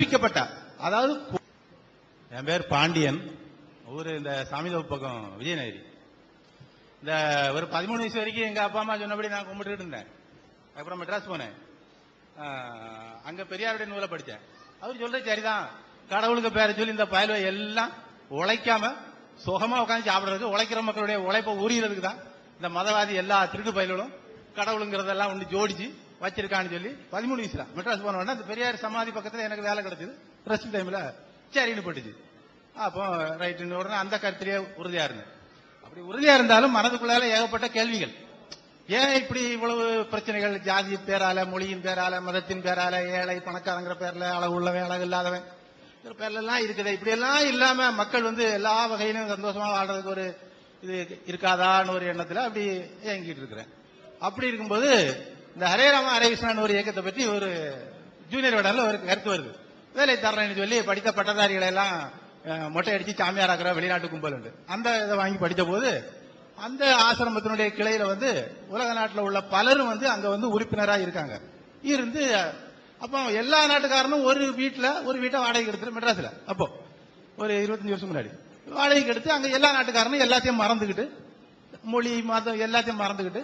கற்பிக்கப்பட்டார். அதாவது என் பேர் பாண்டியன், ஊர் இந்த சாமிதோப்பு பக்கம் விஜயநகரி. இந்த ஒரு 13 வயசு வரைக்கும் எங்க அப்பா அம்மா சொன்னபடி நான் கும்பிட்டுக்கிட்டு இருந்தேன். அப்புறம் மெட்ராஸ் போனேன். அங்க பெரியாருடைய நூலை படித்தேன். அவர் சொல்றது சரிதான், கடவுளுக்கு பேர சொல்லி இந்த பயல்வை எல்லாம் உழைக்காம சுகமா உட்காந்து சாப்பிடுறதுக்கு, உழைக்கிற மக்களுடைய உழைப்பை உரியறதுக்கு தான் இந்த மதவாதி எல்லா திருட்டு பயல்களும் கடவுளுங்கிறதெல்லாம் ஒன்று ஜோடிச்சு வச்சிருக்கான்னு சொல்லி 13 வயசுல மெட்ராஸ் போன உடனே அந்த பெரியார் சமாதி பக்கத்துல எனக்கு வேலை கிடைச்சது. ரெஸ்ட் டைம்ல சரின்னு பட்டுச்சு. அப்போ ரைட்டுன்னு உடனே அந்த கருத்திலேயே உறுதியா இருந்தேன். அப்படி உறுதியா இருந்தாலும் மனதுக்குள்ளால ஏகப்பட்ட கேள்விகள். ஏன் இப்படி இவ்வளவு பிரச்சனைகள்? ஜாதி பேரால, மொழியின் பேரால, மதத்தின் பேரால, ஏழை பணக்காரங்கிற பேர்ல, அளவு உள்ளவன் அழகு இல்லாதவன் பேர்ல எல்லாம் இருக்குது. இப்படி எல்லாம் இல்லாம மக்கள் எல்லா வகையிலும் சந்தோஷமா வாழ்றதுக்கு ஒரு இது இருக்காதான்னு ஒரு எண்ணத்துல அப்படி இயங்கிட்டு இருக்கிறேன். அப்படி இருக்கும்போது இந்த ஹரே ராமா ஹரே கிருஷ்ணான்னு ஒரு இயக்கத்தை பற்றி ஒரு ஜூனியர் விடல ஒரு கருத்து வருது. வேலை தர்றேன்னு சொல்லி படித்த பட்டதாரிகளை எல்லாம் மொட்டை அடிச்சு சாமியார் ஆக்குற வெளிநாட்டு கும்பல் உண்டு. அந்த இதை வாங்கி படித்த போது அந்த ஆசிரமத்தினுடைய கிளையில உலக நாட்டில் உள்ள பலரும் அங்க உறுப்பினராக இருக்காங்க. இருந்து அப்போ எல்லா நாட்டுக்காரனும் ஒரு வீட்டை வாடகைக்கு எடுத்துட்டு மெட்ராஸ்ல அப்போ ஒரு 25 வருஷம் முன்னாடி வாடகைக்கு எடுத்து அங்க எல்லா நாட்டுக்காரனும் எல்லாத்தையும் மறந்துகிட்டு, மொழி மதம் எல்லாத்தையும் மறந்துகிட்டு,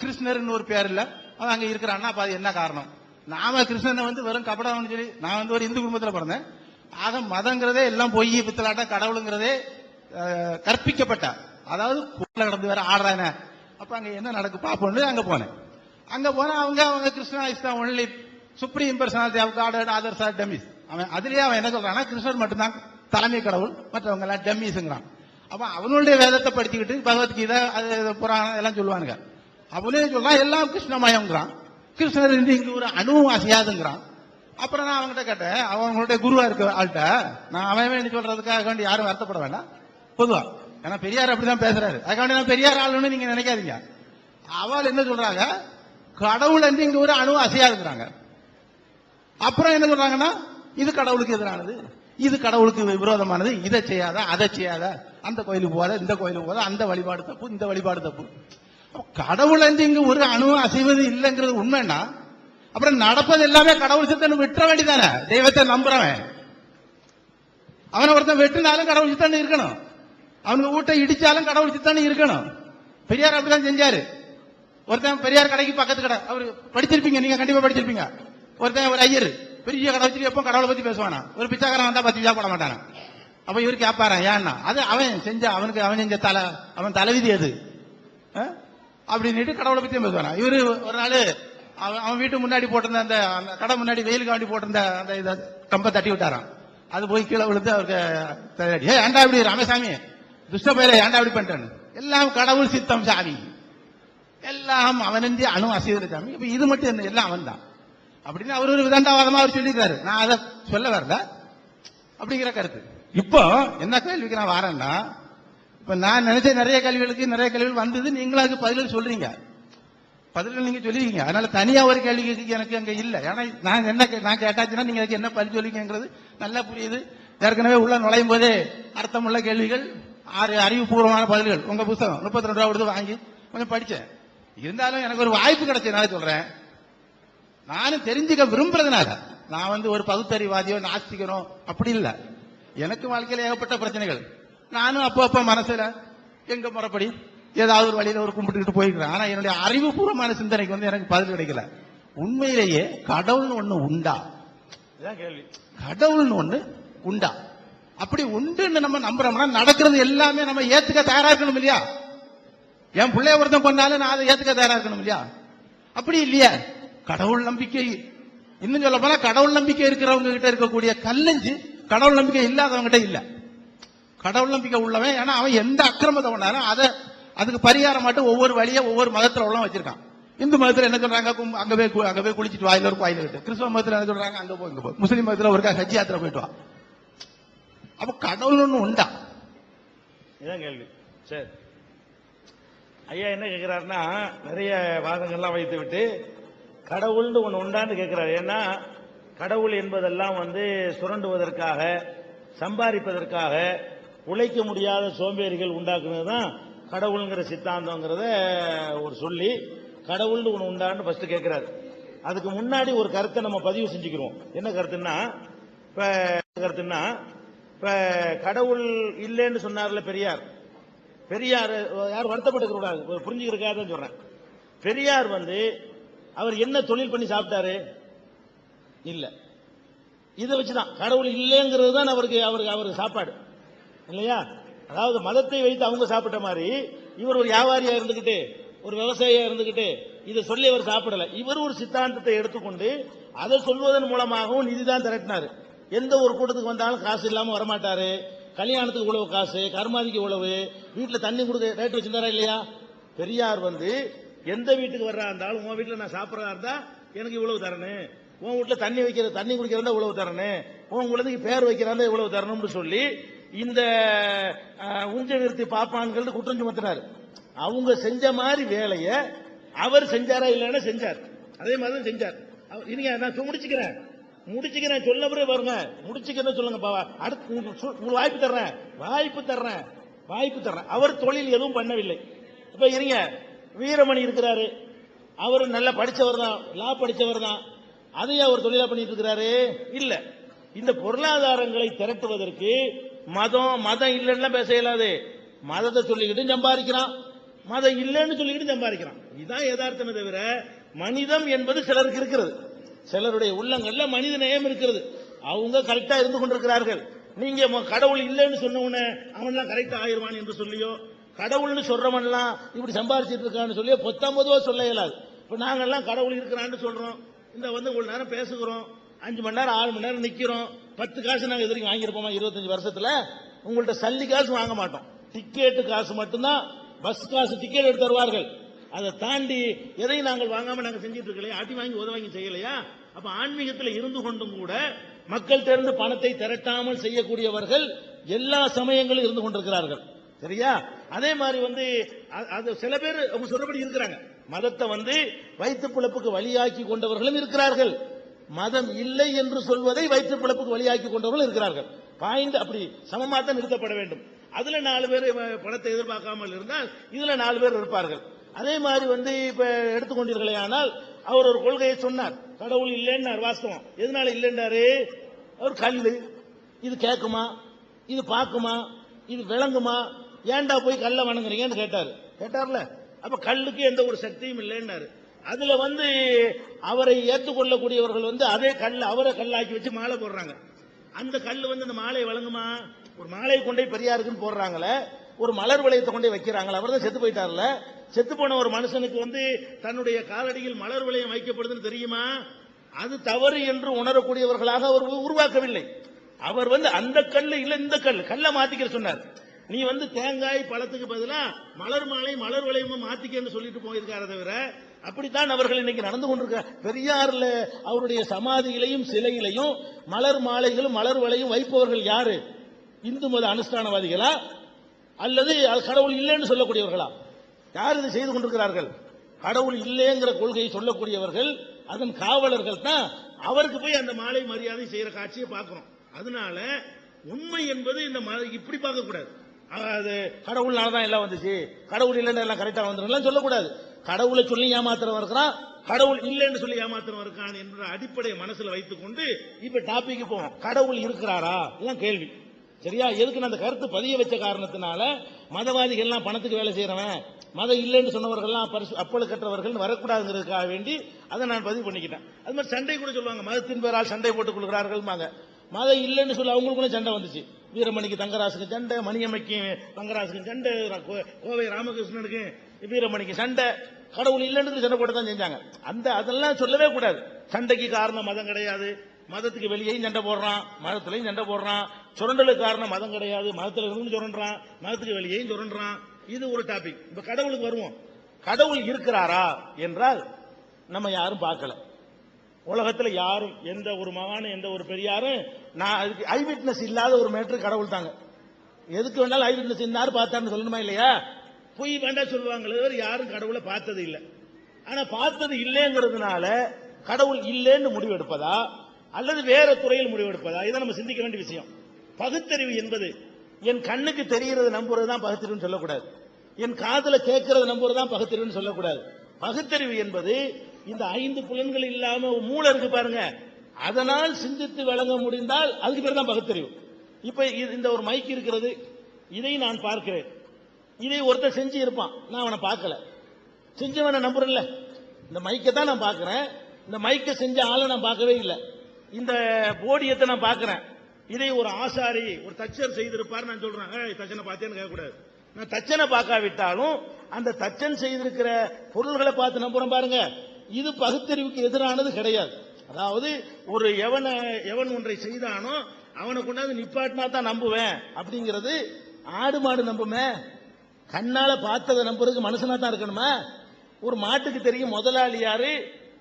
கிருஷ்ணர்னு ஒரு பேர் இல்ல அவன் அங்க இருக்கிறான்னா அப்ப அது என்ன காரணம்? நாம கிருஷ்ணனை வெறும் கபடம்னு சொல்லி, நான் ஒரு இந்து குடும்பத்தில் பிறந்தேன். ஆக மதங்கிறதே எல்லாம் பொய் பித்தலாட்டம், கடவுளுங்கிறதே கற்பிக்கப்பட்டார். அதாவது கோயில நடந்து வேற ஆடுறான. அப்ப அங்க என்ன நடக்கு பாப்போம்னு அங்க போனேன். அங்க போனா அவங்க Krishna is the only supreme personality of God and others are dummies. அவன் அதுலயே அவன் என்ன சொல்றான்னா கிருஷ்ணர் மட்டும்தான் தலைமை கடவுள், மற்றவங்க எல்லாம் டம்மிஸ்ங்கிறான். அப்ப அவனுடைய வேதத்தை படிச்சுக்கிட்டு பகவத்கீதை அது புராணம் எல்லாம் சொல்லுவானுங்க. அவனே சொல்றான் எல்லாம் கிருஷ்ணமயம்ங்கிறான். கிருஷ்ணர் இங்க ஒரு அணுவும் அசையாதுங்கிறான். அப்புறம் நான் அவங்ககிட்ட கேட்டேன், அவங்களுடைய குருவா இருக்க ஆள்கிட்ட, நான் அவன் சொல்றதுக்காக வேண்டி யாரும் வருத்தப்பட வேண்டாம் பொதுவா, ஏன்னா பெரியார் அப்படிதான் பேசுறாரு, அதுக்காண்டி நான் பெரியார் ஆளுன்னு நீங்க நினைக்காதீங்க. அவள் என்ன சொல்றாங்க, கடவுள் இங்க ஒரு அணுவும் அசையாதுங்கிறாங்க. அப்புறம் என்ன சொல்றாங்கன்னா இது கடவுளுக்கு எதிரானது, இது கடவுளுக்கு விரோதமானது, இதை செய்யாத அதை செய்யாத, அந்த கோயிலுக்கு போகாத இந்த கோயிலுக்கு போகாத, அந்த வழிபாடு தப்பு இந்த வழிபாடு தப்பு. கடவுள் இங்க ஒரு அணுவும் அசைவது இல்லைங்கிறது உண்மைன்னா அப்புறம் நடப்பது எல்லாமே கடவுள் சித்தன்னு விட்டுற வேண்டியதானே? தெய்வத்தை நம்புறவன் அவனை ஒருத்தன் வெட்டினாலும் கடவுள் சித்தன்னு இருக்கணும், அவனுக்கு வீட்டை இடிச்சாலும் கடவுள் சித்தன்னு இருக்கணும். பெரியார் அப்படிதான் செஞ்சாரு. ஒருத்தன் பெரியார் கடைக்கு பக்கத்து கடை, அவர் படிச்சிருப்பீங்க, நீங்க கண்டிப்பா படிச்சிருப்பீங்க. ஒருத்தன் ஒரு ஐயர் பெரிய கடை வச்சு எப்போ கடவுளை பத்தி பேசுவானா, ஒரு பிச்சைக்காரன் வந்தா 10 பைசா போட மாட்டானா. அப்ப இவரு கேட்பாரன் ஏன்னா அது அவன் செஞ்ச அவனுக்கு அவன் செஞ்ச அவன் தலைவிதி அது அப்படின்னு கடவுளை பத்தியும் பேசுவானா. இவரு ஒரு நாள் அவன் வீட்டு முன்னாடி போட்டிருந்த அந்த கடை முன்னாடி வெயிலுக்கு வேண்டி போட்டிருந்த அந்த இதை கம்பை தட்டி விட்டாரான். அது போய் கீழே விழுந்து அவருக்கு ஏண்டா இப்படி ராமசாமி துஷ்ட பயில ஏண்டா இப்படி பண்ணிட்டான்னு. எல்லாம் கடவுள் சித்தம் சாமி, எல்லாம் அவனந்தி அணு அசைவர சாமி. இப்ப இது மட்டும் என்ன, எல்லாம் அவன் தான் அப்படின்னு அவர் ஒரு விதண்டாவாதமா அவர் சொல்லியிருக்காரு. நான் அதை சொல்ல வரல அப்படிங்கிற கருத்து. இப்போ என்ன கேள்விக்கு நான் வரேன்னா, இப்ப நான் நினைச்ச நிறைய கேள்விகள் வந்தது, நீங்களும் அதுக்கு பதில் சொல்றீங்க, பதில் நீங்க சொல்லிருக்கீங்க. அதனால தனியா ஒரு கேள்வி எனக்கு அங்க இல்ல. ஏன்னா நான் கேட்டாச்சுன்னா நீங்க அதுக்கு என்ன பதில் சொல்லிங்கிறது நல்லா புரியுது. ஏற்கனவே உள்ள நுழையும் போதே அர்த்தமுள்ள கேள்விகள், 6 அறிவுபூர்வமான பதில்கள் உங்க புத்தகம் 32 ரூபா கொடுத்து வாங்கி கொஞ்சம் படிச்சேன். இருந்தாலும் எனக்கு ஒரு வாய்ப்பு கிடைச்சதுனால சொல்றேன். நானும் தெரிஞ்சுக்க விரும்புறதுனால, நான் ஒரு பகுத்தறிவாதியோ நாஸ்திகனோ அப்படி இல்லை. எனக்கு வாழ்க்கையில ஏகப்பட்ட பிரச்சனைகள். நானும் அப்பப்ப மனசுல எங்க முறைப்படி ஏதாவது ஒரு வழியில ஒரு கும்பிட்டுக்கிட்டு போயிருக்கிறேன். ஆனா என்னுடைய அறிவுபூர்வமான சிந்தனைக்கு எனக்கு பதில் கிடைக்கல. உண்மையிலேயே கடவுள்னு ஒண்ணு உண்டா? கேள்வி. கடவுள்னு ஒண்ணு உண்டா? அப்படி உண்டுன்னு நம்ம நம்புறோம்னா நடக்கிறது எல்லாமே நம்ம ஏத்துக்க தயாரா இருக்கணும் இல்லையா? என் பிள்ளைய ஒருத்தன் கொண்டாலும் நான் அதை ஏத்துக்க தயாரா இருக்கணும் இல்லையா? அப்படி இல்லையா? கடவுள் நம்பிக்கை, இன்னும் சொல்ல போனா கடவுள் நம்பிக்கை இருக்கிறவங்க கிட்ட இருக்கக்கூடிய கல்லஞ்சு கடவுள் நம்பிக்கை இல்லாதவங்க கிட்ட இல்ல. கடவுள் நம்பிக்கை உள்ளவன், ஏன்னா அவன் எந்த அக்கிரமத்தை பண்ணாலும் அதுக்கு பரிகாரம் மட்டும் ஒவ்வொரு வழியை ஒவ்வொரு மதத்துல உள்ள வச்சிருக்கான். இந்து மதத்துல என்ன சொல்றாங்க, அங்க போய் குளிச்சுட்டு வாயில ஒரு கோயில் விட்டு. கிறிஸ்தவ மதத்துல என்ன சொல்றாங்க, அங்க போய் இங்க போய். முஸ்லீம் மதத்துல ஒரு ஹஜ் யாத்திரை போயிட்டு வா. அப்ப கடவுள் ஒண்ணு உண்டா? இதான் கேள்வி. சரி, ஐயா என்ன கேட்கிறாருன்னா, நிறைய வாதங்கள்லாம் வைத்து விட்டு கடவுள்னு ஒண்ணு உண்டான்னு கேட்கிறாரு. ஏன்னா கடவுள் என்பதெல்லாம் சுரண்டுவதற்காக, சம்பாதிப்பதற்காக உழைக்க முடியாத சோம்பேறிகள் உண்டாக்குனதுதான் கடவுள்ங்கிற சித்தாந்தங்கிறத ஒரு சொல்லி கடவுள்னு ஒண்ணு உண்டான்னு ஃபர்ஸ்ட் கேட்கிறாரு. அதுக்கு முன்னாடி ஒரு கருத்தை நம்ம பதிவு செஞ்சுக்கிறோம். என்ன கருத்துன்னா, இப்ப கருத்துன்னா இப்ப கடவுள் இல்லைன்னு சொன்னார்ல பெரியார். பெரியார் யார் வருத்தப்பட்டு கூடாது, புரிஞ்சுக்கிறதுக்காக தான் சொல்றேன். பெரியார் அவர் என்ன தொழில் பண்ணி சாப்பிட்டாரு? இல்ல, இதை வச்சுதான் கடவுள் இல்லைங்கிறது தான் அவருக்கு சாப்பாடு இல்லையா? அதாவது மதத்தை வைத்து அவங்க சாப்பிட்ட மாதிரி இவர் ஒரு வியாபாரியா இருந்துகிட்டு ஒரு விவசாயியா இருந்துகிட்டு இதை சொல்லி அவர் சாப்பிடல. இவர் ஒரு சித்தாந்தத்தை எடுத்துக்கொண்டு அதை சொல்வதன் மூலமாகவும் நிதி தான் திரட்டினாரு. எந்த ஒரு கூட்டத்துக்கு வந்தாலும் காசு இல்லாம வரமாட்டாரு. கல்யாணத்துக்கு உழவு காசு, கர்மாதிக்கு உழவு, வீட்டுல தண்ணி கொடுக்க ரேட் வச்சிருந்தாரா இல்லையா? பெரியார் எந்த வீட்டுக்கு வர்றா இருந்தாலும் உன் வீட்டுல நான் சாப்பிடறதா இருந்தா எனக்கு இவ்வளவு தரணும், உன் வீட்டுல தண்ணி குடிக்கிறதா இவ்வளவு தரணும், உன் குழந்தைக்கு பேர் வைக்கிறதா இவ்வளவு தரணும்னு சொல்லி இந்த உஞ்ச நிறுத்தி பாப்பான்கள் குற்றம் சுமத்தினார். அவங்க செஞ்ச மாதிரி வேலையை அவர் செஞ்சாரா இல்லைன்னா செஞ்சார். அதே மாதிரி செஞ்சார். நான் முடிச்சுக்கிறேன் சொல்ல பிறகு பாருங்க, முடிச்சுக்கிறேன் சொல்லுங்க. அடுத்து உங்களுக்கு வாய்ப்பு தர்றேன். அவர் தொழில் எதுவும் பண்ணவில்லை. இப்ப இருங்க, வீரமணி இருக்கிறாரு, அவர் நல்லா படிச்சவர் தான், லா படிச்சவர் தான். அதையே அவர் தொழிலா பண்ணிட்டு இருக்கிறாரு? இல்ல. இந்த பொருளாதாரங்களை திரட்டுவதற்கு மதம் இல்லைன்னா பேச இயலாது. மதத்தை சொல்லிக்கிட்டு சம்பாதிக்கிறான், மதம் இல்லைன்னு சொல்லிக்கிட்டு சம்பாதிக்கிறான். இதுதான் யதார்த்தமே தவிர மனிதம் என்பது சிலருக்கு இருக்கிறது. சிலருடைய உள்ளங்கள்ல மனித நேயம் இருக்கிறது. அவங்க கரெக்டா இருந்து கொண்டிருக்கிறார்கள். நீங்க கடவுள் இல்லைன்னு சொன்ன உடனே அவன்லாம் கரெக்டா ஆயிடுவான் என்று சொல்லியோ, கடவுள்னு சொல்றவன்லாம் இப்படி சம்பாதிச்சிட்டு இருக்கான்னு சொல்லியோ பொதுவா சொல்ல இயலாது. இப்ப நாங்கெல்லாம் கடவுள் இருக்கிறான்னு சொல்றோம், இந்த ஒரு நேரம் பேசுகிறோம், 5 மணி நேரம் 6 மணி நேரம் நிக்கிறோம். 10 காசு நாங்க எதிர்க்கு வாங்கியிருப்போமா 25 வருஷத்துல? உங்கள்ட்ட சல்லி காசு வாங்க மாட்டோம். டிக்கெட்டு காசு மட்டும்தான், பஸ் காசு டிக்கெட் எடுத்து தருவார்கள். அதை தாண்டி எதையும் நாங்கள் வாங்காம நாங்க செஞ்சிட்டு இருக்கலையா? அடி வாங்கி உதவாங்கி செய்யலையா? அப்ப ஆன்மீகத்தில் இருந்து கொண்டும் கூட மக்கள் தேர்ந்து பணத்தை திரட்டாமல் செய்யக்கூடியவர்கள் எல்லா சமயங்களும் இருந்து கொண்டிருக்கிறார்கள். சரியா? அதே மாதிரி அது சில பேர் அவங்க சொல்றபடி இருக்கிறாங்க. மதத்தை வயிற்று பிழப்புக்கு வழியாக்கி கொண்டவர்களும் இருக்கிறார்கள். மதம் இல்லை என்று சொல்வதை வயிற்று பிழப்புக்கு வழியாக்கி கொண்டவர்கள் இருக்கிறார்கள். பாயிண்ட் அப்படி சமமாக தான் நிறுத்தப்பட வேண்டும். அதுல 4 பேர் பணத்தை எதிர்பார்க்காமல் இருந்தால் இதுல 4 பேர் இருப்பார்கள். அதே மாதிரி இப்ப எடுத்துக்கொண்டீர்களே, ஆனால் அவர் ஒரு கொள்கையை சொன்னார், கடவுள் இல்லைன்னு வாஸ்தவம். எதனால இல்லைன்னாரு? அவர் கல்லு, இது கேட்குமா, இது பார்க்குமா, இது விளங்குமா, ஏன்டா போய் கல்ல வணங்குறீங்கன்னு கேட்டார்ல. அப்ப கல்லுக்கு எந்த ஒரு சக்தியும் இல்லைன்னாரு. அதுல அவரை ஏற்றுக்கொள்ளக்கூடியவர்கள் அதே கல் அவரை கல்லாக்கி வச்சு மாலை போடுறாங்க. அந்த கல் அந்த மாலையை வழங்குமா? ஒரு மாலையை கொண்டே பெரியாருக்குன்னு போடுறாங்களே, ஒரு மலர் வளையத்தை கொண்டே வைக்கிறாங்களா? அவர் தான் செத்து போயிட்டார்ல. செத்து போன ஒரு மனுஷனுக்கு தன்னுடைய காலடியில் மலர் வளையம் வைக்கப்படுதுன்னு தெரியுமா? அது தவறு என்று உணரக்கூடியவர்களாக அவர் உருவாக்கவில்லை. அவர் அந்த கல்லு இல்ல இந்த கல்லை மாத்திக்க சொன்னார். நீ தேங்காய் பழத்துக்கு பதிலா மலர் மாலை மலர் வளையமும் மாத்திக்கன்னு சொல்லிட்டு போயிருக்கார தவிர, அப்படித்தான் அவர்கள் இன்னைக்கு நடந்து கொண்டிருக்க. பெரியார்ல அவருடைய சமாதியிலையும் சிலையிலையும் மலர் மாலைகளும் மலர் வளையும் வைப்பவர்கள் யாரு? இந்து மத அனுஷ்டானவாதிகளா அல்லது கடவுள் இல்லைன்னு சொல்லக்கூடியவர்களா? யார் இதை செய்து கொண்டிருக்கிறார்கள்? கடவுள் இல்லைங்கிற கொள்கையை சொல்லக்கூடியவர்கள், அதன் காவலர்கள் தான். அவருக்கு போய் அந்த மாலை மரியாதை செய்யற காட்சியை பார்க்கிறோம். அதனால உண்மை என்பது இந்த இப்படி பார்க்க கூடாது. அது கடவுள்னாலதான் எல்லாம் வந்துச்சு, கடவுள் இல்லைன்னு எல்லாம் கரெக்டா வந்துடும் சொல்லக்கூடாது. கடவுளை சொல்லி ஏமாத்திரம் இருக்கிறான், கடவுள் இல்லைன்னு சொல்லி ஏமாத்திரம் இருக்கான் என்ற அடிப்படையை மனசுல வைத்துக் கொண்டு இப்ப டாபிக் போவோம். கடவுள் இருக்கிறாரா எல்லாம் கேள்வி. சரியா? எதுக்கு அந்த கருத்து பதிய வச்ச காரணத்தினால மதவாதிகள் எல்லாம் பணத்துக்கு வேலை செய்யறவன், மதம் இல்லைன்னு சொன்னவர்கள்லாம் அப்பளு கற்றவர்கள் வரக்கூடாதுங்கிறதுக்காக வேண்டி அதை நான் பதிவு பண்ணிக்கிட்டேன். அது மாதிரி சண்டை கூட சொல்லுவாங்க, மதத்தின் பேரால் சண்டை போட்டுக் கொள்கிறார்கள். மதம் இல்லைன்னு சொல்லி அவங்களுக்குள்ள சண்டை வந்துச்சு. வீரமணிக்கு தங்கராசுக்கு சண்டை, மணியம்மைக்கு தங்கராசுக்கு சண்டை, கோவை ராமகிருஷ்ணனுக்கு வீரமணிக்கு சண்டை, கடவுள் இல்லைன்னு சண்டை போட்டு தான் செஞ்சாங்க. அதெல்லாம் சொல்லவே கூடாது. சண்டைக்கு காரணம் மதம் கிடையாது, மதத்துக்கு வெளியேயும் சண்டை போடுறான், மதத்திலையும் சண்டை போடுறான். சுரண்டலுக்கு காரணம் மதம் கிடையாது, மதத்தில் இருந்து சுரண்டான், மதத்துக்கு வெளியேயும் சுரண்டான். இது ஒரு டாபிக். இப்ப கடவுளுக்கு வருவோம். கடவுள் இருக்கிறாரா என்றால் நம்ம யாரும் பார்க்கல. உலகத்தில் யாரும், எந்த ஒரு மகானும் எந்த ஒரு பெரியாரும் அதுக்கு ஐ விட்னஸ் இல்லாத ஒரு மேட்ரு கடவுள் தாங்க. எதுக்கு வேணாலும் ஐ விட்னஸ் இருந்தாரு பார்த்தாருன்னு சொல்லணுமா இல்லையா? பொய் வேண்டாம் சொல்லுவாங்களே, யாரும் கடவுளை பார்த்தது இல்லை. ஆனா பார்த்தது இல்லைங்கிறதுனால கடவுள் இல்லைன்னு முடிவெடுப்பதா அல்லது வேற துறையில் முடிவெடுப்பதா? இதை நம்ம சிந்திக்க வேண்டிய விஷயம். பகுத்தறிவு என்பது என் கண்ணுக்கு தெரிகிறது நம்புறதுதான் பகுத்தறிவுன்னு சொல்லக்கூடாது, என் காதுல கேட்கறது நம்புறதுதான் பகுத்தறிவுன்னு சொல்லக்கூடாது. பகுத்தறிவு என்பது இந்த 5 புலன்கள் இல்லாம மூளை இருக்கு பாருங்க, அதனால் சிந்தித்து விளங்க முடிந்தால் அதுக்கு பேர் தான் பகுத்தறிவு. இப்ப இந்த ஒரு மைக் இருக்கிறது, இதை நான் பார்க்கிறேன், இதை ஒருத்தர் செஞ்சு இருப்பான், நான் அவனை பார்க்கல, செஞ்சவனை நம்புறேன்ல, இந்த மைக்கை தான் நான் பார்க்கிறேன், இந்த மைக்கை செஞ்ச ஆளை நான் பார்க்கவே இல்லை, இந்த போடியத்தை நான் பார்க்கிறேன், இதை ஒரு ஆசாரி ஒரு தச்சர் செய்திருப்பார் நான் சொல்றேன், தச்சனை பார்த்தேன்னு கேட்கக்கூடாது. நான் தச்சனை பார்க்காவிட்டாலும் அந்த தச்சன் செய்திருக்கிற பொருள்களை பார்த்து நம்புறேன் பாருங்க, இது பகுத்தறிவுக்கு எதிரானது கிடையாது. அதாவது ஒரு எவன் ஒன்றை செய்தானோ அவனை கொண்டாந்து நிப்பாட்டினா தான் நம்புவேன் அப்படிங்கிறது. ஆடு மாடு நம்புமே, கண்ணால பார்த்ததை நம்புறதுக்கு மனுஷனா தான் இருக்கணுமா? ஒரு மாட்டுக்கு தெரியும் முதலாளி யாரு,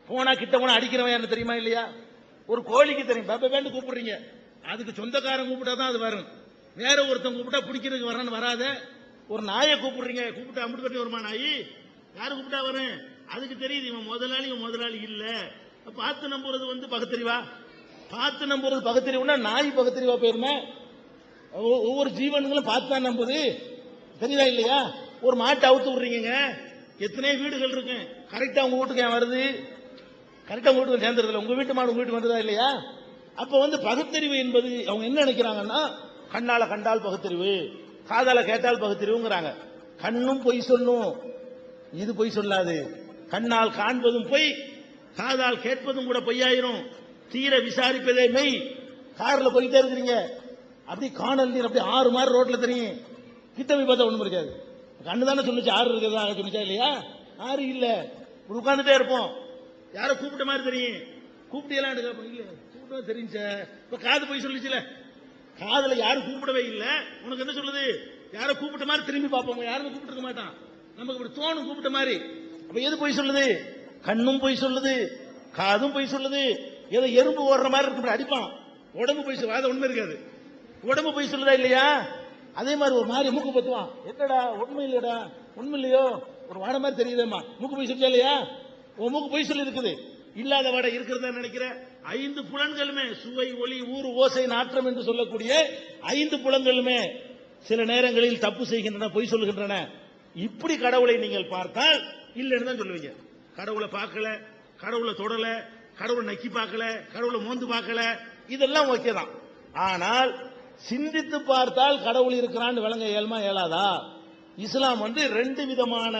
போனா கிட்ட போனா அடிக்கிறவன் யாருன்னு தெரியுமா இல்லையா? ஒரு கோழிக்கு தெரியும், பாப்பா வேண்டு கூப்பிடுறீங்க, அதுக்கு சொந்தக்காரன் கூப்பிட்டா தான் அது வரும், வேற ஒருத்தன் கூப்பிட்டா பிடிக்கிறதுக்கு வரணும்னு வராத. ஒரு நாயை கூப்பிடுறீங்க, கூப்பிட்டா அமுட்டு கட்டி வருமா நாய்? யாரு கூப்பிட்டா வரும்? அதுக்கு தெரியுது இவன் முதலாளி இல்ல. பார்த்து நம்புறது பகுத்தறிவா? பார்த்து நம்புறது பகுத்தறிவுனா நாய் பகுத்தறிவா போயிருமே? ஒவ்வொரு ஜீவன்களும் பார்த்து தான் நம்புது, தெரியுதா இல்லையா? ஒரு மாட்டை அவுத்து விடுறீங்க, எத்தனை வீடுகள் இருக்கு, கரெக்டா உங்க வீட்டுக்கு ஏன் வருது? கரெக்டா உங்க வீட்டுக்கு சேர்ந்துருது, உங்க வீட்டு மாடு உங்க வீட்டுக்கு வந்ததா இல்லையா? அப்ப பகுத்தறிவு என்பது அவங்க என்ன நினைக்கிறாங்கன்னா, கண்ணால கண்டால் பகுத்தறிவு, காதால கேட்டால் பகுத்தறிவுங்கிறாங்க. கண்ணும் பொய் சொல்லும், இது பொய் சொல்லாது. கண்ணால் காண்பதும் பொய், காதால் கேட்பதும் கூட பொய்யாயிரும், தீர விசாரிப்பதே மெய். கார்ல போயிட்டே இருக்கிறீங்க, அப்படி காணல் நீர் அப்படி ஆறு மாதிரி ரோட்ல தெரியும், கிட்ட போய் பார்த்தா ஒண்ணும் இருக்காது. கண்ணு தானே சொன்னிச்சு ஆறு இருக்கிறதா சொன்னிச்சா இல்லையா? ஆறு இல்ல, உட்கார்ந்துட்டே இருப்போம், யாரோ கூப்பிட்ட மாதிரி தெரியும், கூப்பிட்டு எல்லாம் இல்ல கூப்பிட்டா தெரிஞ்ச. இப்ப காது போய் சொல்லிச்சுல, காதுல யாரும் கூப்பிடவே இல்ல, உனக்கு என்ன சொல்லுது? யாரோ கூப்பிட்ட மாதிரி திரும்பி பார்ப்போம், யாருமே கூப்பிட்டு இருக்க மாட்டான், நமக்கு இப்படி தோணும் கூப்பிட்ட மாதிரி. அப்ப எது போய் சொல்லுது? கண்ணும் போய் சொல்லுது, காதும் போய் சொல்லுது. ஏதோ எறும்பு ஓடுற மாதிரி இருக்கு அடிப்பான், உடம்பு போய் சொல்ல உண்மை இருக்காது, உடம்பு போய் சொல்லுதா இல்லையா? அதே மாதிரி ஒரு மாதிரி மூக்கு பத்துவான், என்னடா உண்மை இல்லடா, உண்மை இல்லையோ, ஒரு வாடை மாதிரி தெரியுதேம்மா, மூக்கு போய் சொல்லியா இல்லையா? உன் மூக்கு போய் சொல்லி இருக்குது, இல்லாத வாடை இருக்கிறதா நினைக்கிற. 5 புலன்களுமே சுவை, ஒளி, ஊறு, ஓசை, நாற்றம் என்று சொல்லக்கூடிய 5 புலன்களுமே சில நேரங்களில் தப்பு செய்கின்றன, பொய் சொல்லுகின்றன. இப்படி கடவுளை நீங்கள் பார்த்தால் இல்லைன்னு தான் சொல்லுவீங்க. கடவுளை பார்க்கல, கடவுளை தொடல, கடவுளை நக்கி பார்க்கல, கடவுளை மோந்து பார்க்கல, இதெல்லாம் ஓகே தான். ஆனால் சிந்தித்து பார்த்தால் கடவுள் இருக்கிறான்னு விளங்க இயலுமா இயலாதா? இஸ்லாம் 2 விதமான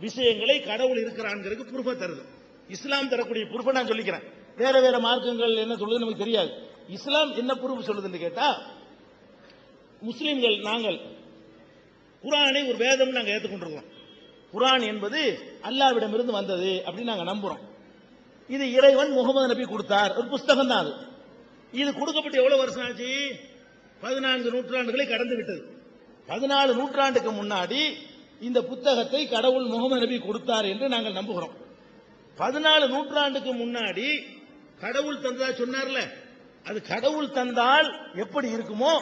விஷயங்களை கடவுள் இருக்கிறான்ங்கிறதுக்கு ப்ரூஃபா தருது. இஸ்லாம் தரக்கூடிய ப்ரூஃபை நான் சொல்லிக்கிறேன், வேற வேற மார்க்கங்கள் என்ன சொல்லுது நமக்கு தெரியாது. இஸ்லாம் என்ன ப்ரூஃப் சொல்லுதுன்னு கேட்டா, முஸ்லிம்கள் நாங்கள் குர்ஆனை ஒரு வேதம் நாங்க ஏற்றுக்கொண்டிருக்கோம். குர்ஆன் என்பது அல்லாஹ்விடமிருந்து வந்தது அப்படின்னு நாங்க நம்புறோம். இது இறைவன் முகமது நபி கொடுத்தார், ஒரு புஸ்தகம் தான் அது. இது கொடுக்கப்பட்டு எவ்வளவு வருஷம் ஆச்சு? 14 நூற்றாண்டுகளை கடந்து விட்டது. 14 நூற்றாண்டுக்கு முன்னாடி இந்த புத்தகத்தை கடவுள் முகமது நபி கொடுத்தார் என்று நாங்கள் நம்புகிறோம். 14 நூற்றாண்டுக்கு முன்னாடி கடவுள் தந்ததா சொன்னார்ல, அது கடவுள் தந்தால் எப்படி இருக்குமோ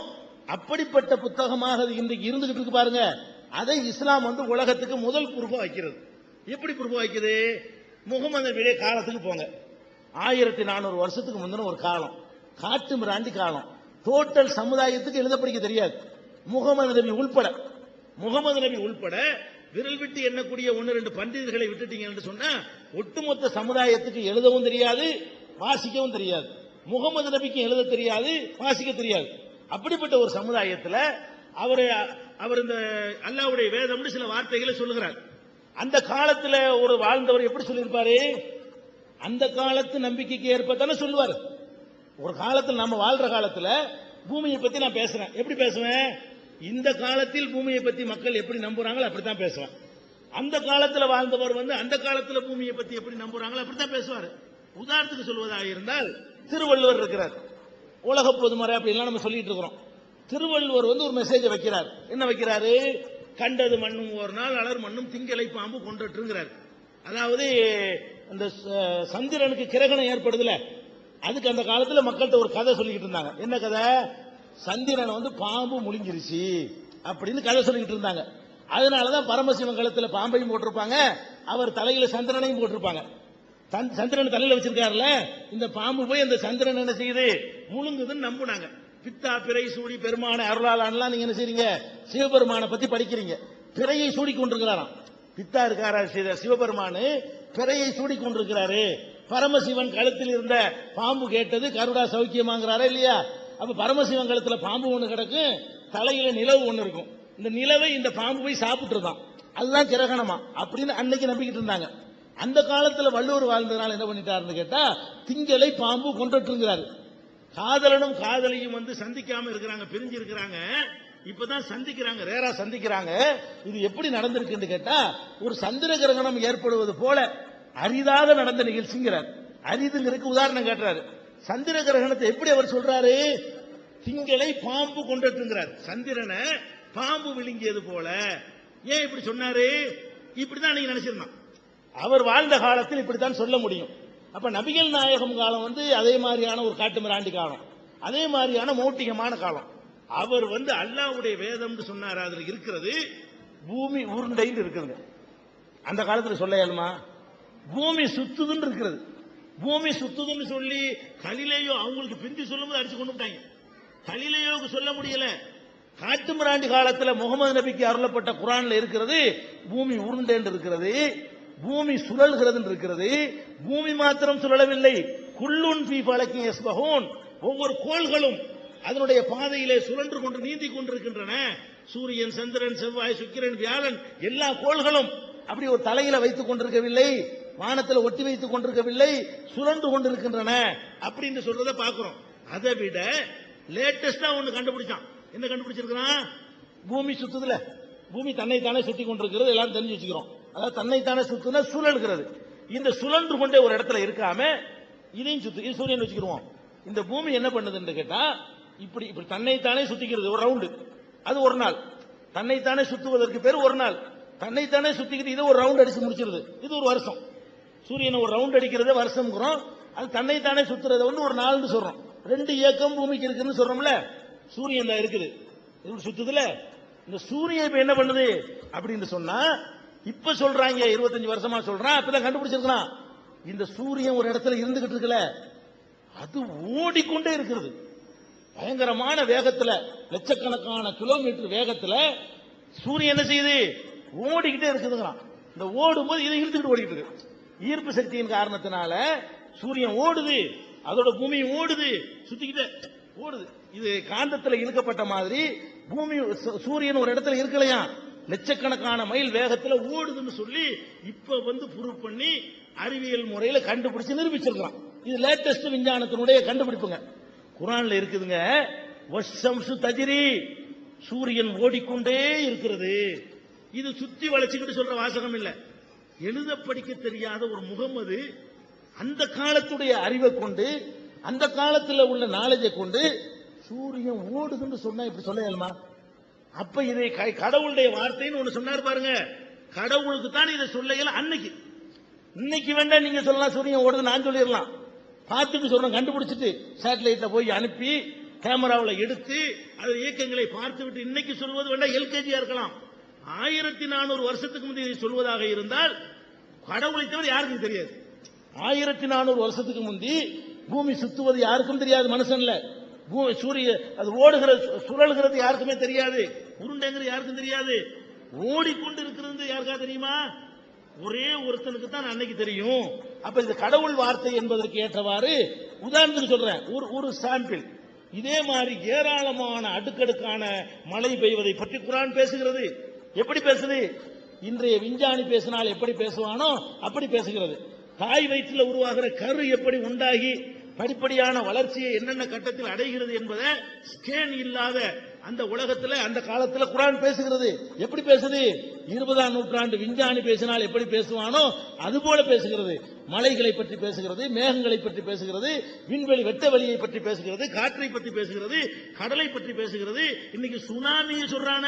அப்படிப்பட்ட புத்தகமாக அது இன்றைக்கு இருந்துகிட்டு இருக்கு பாருங்க. அதை இஸ்லாம் உலகத்துக்கு முதல் ப்ரூஃபா வைக்கிறது. எப்படி ப்ரூஃபா வைக்குது? முகமது நபியுடைய காலத்துக்கு போங்க, 1400 வருஷத்துக்கு முந்தின ஒரு காலம், காட்டு மிராண்டி காலம், டோட்டல் சமுதாயத்துக்கு எழுத படிக்க தெரியாது. முகமது நபி உள்பட விரல் விட்டு எண்ணக்கூடிய 1-2 பண்டிதர்களை விட்டுட்டீங்கன்னு சொன்னா ஒட்டுமொத்த சமுதாயத்துக்கு எழுதவும் தெரியாது, வாசிக்கவும் தெரியாது. முகமது நபிக்கு எழுத தெரியாது, வாசிக்க தெரியாது. அப்படிப்பட்ட ஒரு சமுதாயத்தில் அவர் இந்த அல்லாஹ்வுடைய வேதம்னு சில வார்த்தைகளை சொல்லுகிறார். அந்த காலத்தில் ஒரு வாழ்ந்தவர் எப்படி சொல்லியிருப்பாரு? அந்த காலத்து நம்பிக்கைக்கு ஏற்பத்தானே சொல்லுவார். ஒரு காலத்தில் நம்ம வாழ்ற காலத்தில் பூமியை பத்தி நான் பேசுறேன், எப்படி பேசுவேன்? இந்த காலத்தில் பூமியை பத்தி மக்கள் எப்படி நம்புறாங்களோ அப்படித்தான் பேசுவேன். அந்த காலத்தில் வாழ்ந்தவர் அந்த காலத்தில் பூமியை பத்தி எப்படி நம்புறாங்களோ அப்படித்தான் பேசுவார். உதாரணத்துக்கு சொல்வதாக இருந்தால் திருவள்ளுவர் இருக்கிறார், உலக பொதுமறை அப்படிலாம் நம்ம சொல்லிட்டு இருக்கிறோம். திருவள்ளுவர் ஒரு மெசேஜ் வைக்கிறார். என்ன வைக்கிறாரு? கண்டது மண்ணும் ஒரு நாள், அலர் மண்ணும் திங்களை பாம்பு கொண்டுட்டுங்கிறார். அதாவது அந்த சந்திரனுக்கு கிரகணம் ஏற்படுதுல, அதுக்கு அந்த காலத்தில் மக்கள்கிட்ட ஒரு கதை சொல்லிக்கிட்டு இருந்தாங்க. என்ன கதை? சந்திரனை பாம்பு முழுங்கிருச்சு அப்படின்னு கதை சொல்லிக்கிட்டு இருந்தாங்க. அதனாலதான் பரமசிவன் கழுத்துல பாம்பையும் போட்டிருப்பாங்க, அவர் தலையில சந்திரனையும் போட்டிருப்பாங்க. சந்திரன் தலையில வச்சிருக்காருல, இந்த பாம்பு போய் அந்த சந்திரன் என்ன செய்யுது? முழுங்குதுன்னு நம்புனாங்க. பித்தா பிறை சூடி பெருமான அருளாளான்லாம் நீங்க என்ன செய்றீங்க? சிவபெருமானை பத்தி படிக்கிறீங்க. பிறையை சூடி கொண்டிருக்கிறாராம். பித்தா இருக்காரா சிவபெருமானு, பிறையை சூடி கொண்டிருக்கிறாரு. பரமசிவன் கழுத்தில் இருந்த பாம்பு கேட்டது கருடா சௌக்கியமாங்கிறாரா இல்லையா? அப்ப பரமசிவன் கழுத்துல பாம்பு ஒண்ணு கிடக்கும், தலையில நிலவு ஒண்ணு இருக்கும். இந்த நிலவை இந்த பாம்பு போய் சாப்பிட்டுருதான், அதுதான் கிரகணமா அப்படின்னு அன்னைக்கு நம்பிக்கிட்டு இருந்தாங்க. அந்த காலத்துல வள்ளுவர் வாழ்ந்ததுனால என்ன பண்ணிட்டாருன்னு கேட்டா, திங்களை பாம்பு கொண்டுட்டுங்கிறாரு. காதலனும் காதலியும் வந்து சந்திக்காம இருக்கிறாங்க, பிரிஞ்சு இருக்கிறாங்க, இப்பதான் சந்திக்கிறாங்க, ரேரா சந்திக்கிறாங்க. இது எப்படி நடந்திருக்குன்னு கேட்டா, ஒரு சந்திர கிரகணம் ஏற்படுவது போல அரிதாக நடந்த நிகழ்ச்சிங்கிறார். அரிதுங்கிறதுக்கு உதாரணம் காட்டுறாரு. சந்திர கிரகணத்தை எப்படி அவர் சொல்றாரு? திங்களை பாம்பு கொண்டுட்டுங்கிறார், சந்திரனை பாம்பு விழுங்கியது போல. ஏன் இப்படி சொன்னாரு? இப்படிதான் நீங்க நினைச்சிருந்தான். அவர் வாழ்ந்த காலத்தில் இப்படித்தான் சொல்ல முடியும். அப்ப நபிகள் நாயகம் காலம் வந்து அதே மாதிரியான ஒரு காட்டுமிராண்டி காலம், அதே மாதிரியான மௌட்டிகமான காலம். அவர் வந்து அல்லாஹ்வுடைய வேதம் சொன்னார், அதுல இருக்கிறது பூமி உருண்டைன்னு இருக்குது. அந்த காலத்துல சொல்ல இயலுமா? பூமி சுத்துதுன்னு இருக்கிறது. பூமி சுத்துதுன்னு சொல்லி கலிலேயோ அவங்களுக்கு பிந்தி சொல்லும்போது அடிச்சு கொண்டு விட்டாங்க. கலிலேயோவுக்கு சொல்ல முடியல. காட்டுமிராண்டி காலத்துல முகமது நபிக்கு அருளப்பட்ட குர்ஆன்ல இருக்கிறது பூமி உருண்டைன்னு இருக்கிறது, பூமி சுழல்கிறது இருக்கிறது. பூமி மாத்திரம் சுழலவில்லை, குல்லுன் ஃபீ ஃபலக்கின் யஸ்பஹூன், ஒவ்வொரு கோள்களும் அதனுடைய பாதையிலே சுழன்று கொண்டு நீந்தி கொண்டிருக்கின்றன. சூரியன், சந்திரன், செவ்வாய், சுக்கிரன், வியாழன், எல்லா கோள்களும் அப்படி ஒரு தலையில வைத்துக் கொண்டிருக்கவில்லை, வானத்தில் ஒட்டி வைத்துக் கொண்டிருக்கவில்லை, சுழன்று கொண்டிருக்கின்றன அப்படின்னு சொல்றதை பார்க்கிறோம். அதை விட லேட்டஸ்டா ஒன்னு கண்டுபிடிச்சான். என்ன கண்டுபிடிச்சிருக்கான்? பூமி சுத்துதுல, பூமி தன்னைத்தானே சுத்தி கொண்டிருக்கிறது, எல்லாரும் தெரிஞ்சு வச்சுக்கிறோம். அதாவது தன்னைத்தானே சுத்துனா சுழல்கிறது. இந்த சுழன்று கொண்டே ஒரு இடத்துல இருக்காம இதையும் சுத்து, இது சூரியன் வச்சுக்கிறோம். இந்த பூமி என்ன பண்ணுதுன்னு கேட்டா, இப்படி இப்படி தன்னைத்தானே சுத்திக்கிறது ஒரு ரவுண்டு, அது ஒரு நாள். தன்னைத்தானே சுத்துவதற்கு பேர் ஒரு நாள். தன்னைத்தானே சுத்திக்கிட்டு இதை ஒரு ரவுண்ட் அடிச்சு முடிச்சிருது, இது ஒரு வருஷம். சூரியனை ஒரு ரவுண்ட் அடிக்கிறத வருஷம்ங்கிறோம், அது தன்னைத்தானே சுத்துறத வந்து ஒரு நாள்னு சொல்றோம். ரெண்டு இயக்கம் பூமிக்கு இருக்குன்னு சொல்றோம்ல. சூரியன் தான் இருக்குது, இது சுத்துதுல. இந்த சூரியன் இப்ப என்ன பண்ணுது அப்படின்னு சொன்னா, இப்ப சொல்றாங்க 25 வருஷமா சொல்றான், அப்பதான் கண்டுபிடிச்சிருக்கான். இந்த சூரியன் ஒரு இடத்துல இருந்துகிட்டு இருக்குல்ல, அது ஓடிக்கொண்டே இருக்கிறது பயங்கரமான வேகத்துல, லட்சக்கணக்கான கிலோமீட்டர் வேகத்துல சூரியன் என்ன செய்யுது? ஓடிக்கிட்டே இருக்குதுங்களாம். இந்த ஓடும்போது இதை இழுத்துக்கிட்டு ஓடிக்கிட்டு இருக்கு. ஈர்ப்பு சக்தியின் காரணத்தினால சூரியன் ஓடுது, அதோட பூமி ஓடுது, சுத்திக்கிட்டே ஓடுது. இது காந்தத்துல இழுக்கப்பட்ட மாதிரி பூமி, சூரியன் ஒரு இடத்துல இருக்கலையா, லட்சக்கணக்கான மைல் வேகத்துல ஓடுதுன்னு சொல்லி இப்ப வந்து ப்ரூவ் பண்ணி அறிவியல் முறையில கண்டுபிடிச்சு நிரூபிச்சிருக்கான். இது லேட்டஸ்ட் விஞ்ஞானத்தினுடைய கண்டுபிடிப்புங்க. குர்ஆன்ல இருக்குதுங்க. வஷம்சு தஜ்ரி, சூரியன் ஓடிக்கொண்டே இருக்கிறது. இது சுத்தி வளைச்சுக்கிட்டு சொல்ற வாசகம் இல்ல. எழுத படிக்க தெரியாத ஒரு முகமது அந்த காலத்துடைய அறிவை கொண்டு, அந்த காலத்தில் உள்ள நாலேஜை கொண்டு சூரியன் ஓடுதுன்னு சொன்னா இப்படி சொல்ல இயலுமா? அப்ப இதை கடவுளுடைய வார்த்தைன்னு ஒண்ணு சொன்னார் பாருங்க. கடவுளுக்கு தான் இதை சொல்ல இயல. அன்னைக்கு, இன்னைக்கு வேண்டாம் நீங்க சொல்லலாம் சூரியன் ஓடுது, நான் சொல்லிடலாம். பார்த்துட்டு சொல்றோம், கண்டுபிடிச்சிட்டு சேட்டலைட்ல போய் அனுப்பி கேமராவில் எடுத்து அது இயக்கங்களை பார்த்து விட்டு இன்னைக்கு சொல்வது வேண்டாம், எல்கேஜியா இருக்கலாம். 1400 வருஷத்துக்கு முந்தைய இதை சொல்வதாக இருந்தால் கடவுளை தவிர யாருக்கும் தெரியாது. 1400 வருஷத்துக்கு முந்தி பூமி சுத்துவது யாருக்கும் தெரியாது, மனுஷன்ல. சூரிய அது ஓடுகிறது, சுழல்கிறது யாருக்குமே தெரியாது, உருண்டைங்கிறது யாருக்கும் தெரியாது. ஓடிக்கொண்டு இருக்கிறது யாருக்கா தெரியுமா? ஒரே ஒருத்தனுக்கு தான் அன்னைக்கு தெரியும். அப்ப இது கடவுள் வார்த்தை என்பதற்கு ஏற்றவாறு உதாரணத்துக்கு சொல்றேன், ஒரு சாம்பிள். இதே மாதிரி ஏராளமான அடுக்கடுக்கான மழை பெய்வதை பற்றி குர்ஆன் பேசுகிறது. எப்படி பேசுது? இன்றைய விஞ்ஞானி பேசினால் எப்படி பேசுவானோ அப்படி பேசுகிறது. தாய் வயிற்றில் உருவாகிற கரு எப்படி உண்டாகி படிப்படியான வளர்ச்சியை என்னென்ன கட்டத்தில் அடைகிறது என்பதை ஸ்கேன் இல்லாத அந்த உலகத்தில் அந்த காலத்தில் குர்ஆன் பேசுகிறது. எப்படி பேசுது? 20ஆம் நூற்றாண்டு விஞ்ஞானி பேசினால் எப்படி பேசுவானோ அதுபோல பேசுகிறது. மலைகளை பற்றி பேசுகிறது, மேகங்களை பற்றி பேசுகிறது, விண்வெளி வெட்ட வெளியை பற்றி பேசுகிறது, காற்றை பற்றி பேசுகிறது, கடலை பற்றி பேசுகிறது. இன்னைக்கு சுனாமியை சொல்றான,